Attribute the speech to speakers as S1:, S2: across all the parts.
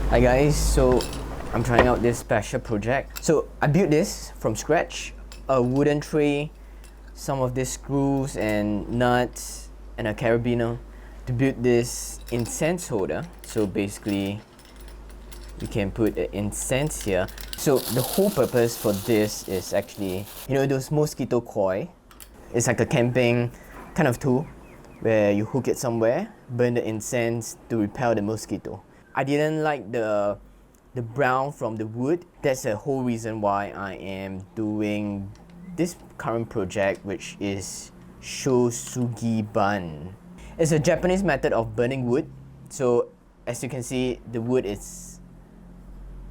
S1: Hi guys, so I'm trying out this special project. So I built this from scratch, a wooden tray, some of these screws and nuts, and a carabiner to build this incense holder. So basically, you can put an incense here. So the whole purpose for this is actually, those mosquito coil. It's like a camping kind of tool where you hook it somewhere, burn the incense to repel the mosquito. I didn't like the brown from the wood. That's the whole reason why I am doing this current project, which is Shou Sugi Ban. It's a Japanese method of burning wood. So as you can see, the wood is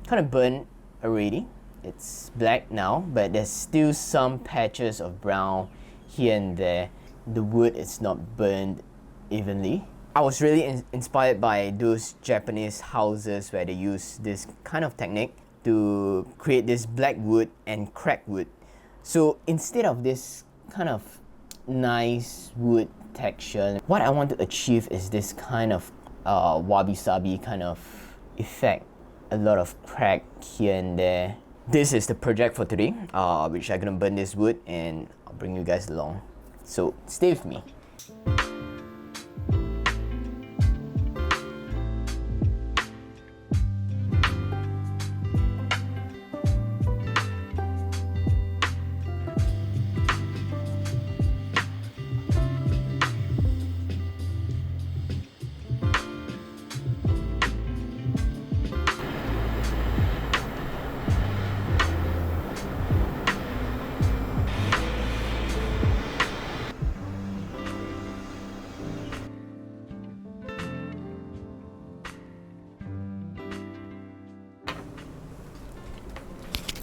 S1: kind of burnt already. It's black now, but there's still some patches of brown here and there. The wood is not burned evenly. I was really inspired by those Japanese houses where they use this kind of technique to create this black wood and cracked wood. So instead of this kind of nice wood texture, what I want to achieve is this kind of wabi-sabi kind of effect. A lot of crack here and there. This is the project for today, which I'm gonna burn this wood and I'll bring you guys along. So stay with me.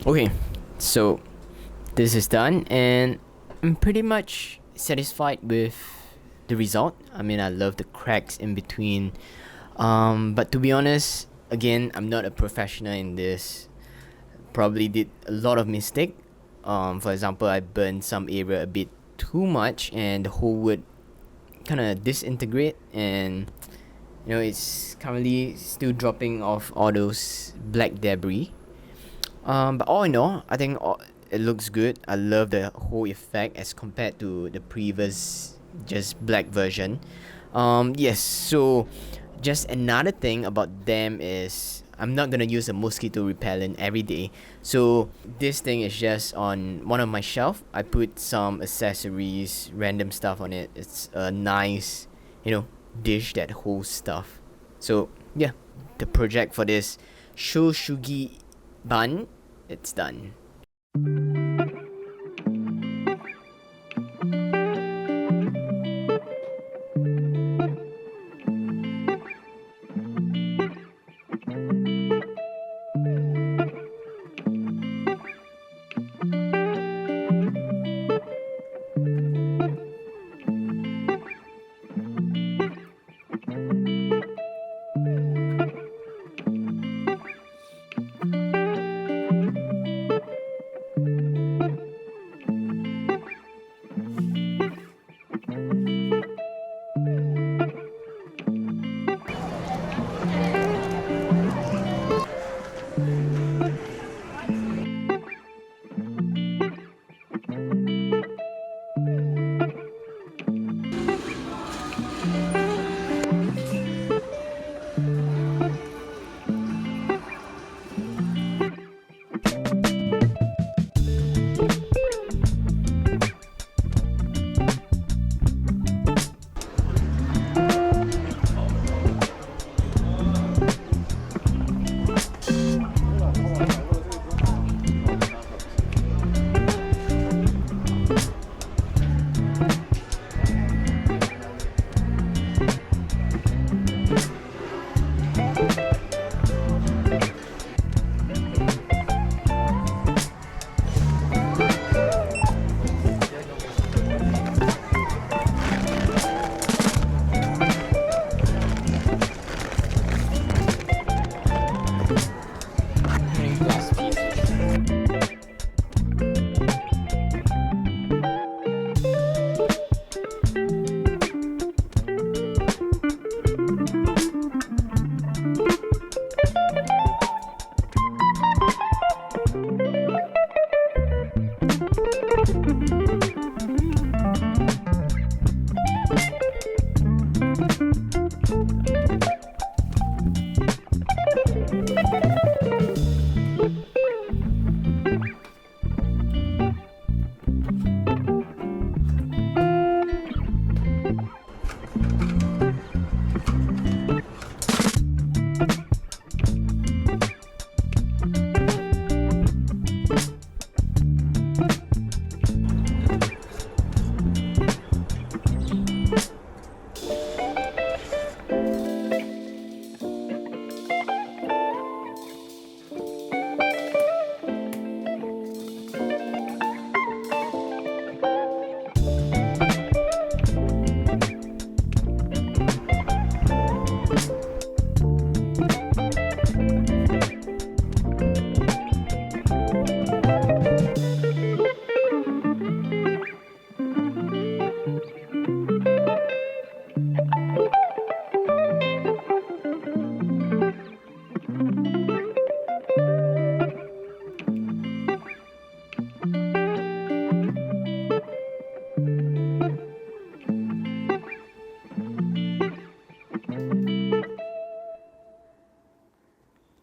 S1: Okay, so this is done and I'm pretty much satisfied with the result. I mean, I love the cracks in between, but to be honest, again, I'm not a professional in this. Probably did a lot of mistake. For example, I burned some area a bit too much and the whole wood kind of disintegrate, and it's currently still dropping off all those black debris. But all in all, I think it looks good. I love the whole effect as compared to the previous just black version. Yes, so just another thing about them is I'm not gonna use a mosquito repellent every day. So this thing is just on one of my shelf. I put some accessories, random stuff on it. It's a nice, dish that holds stuff. So yeah, the project for this Shou Sugi Ban, it's done.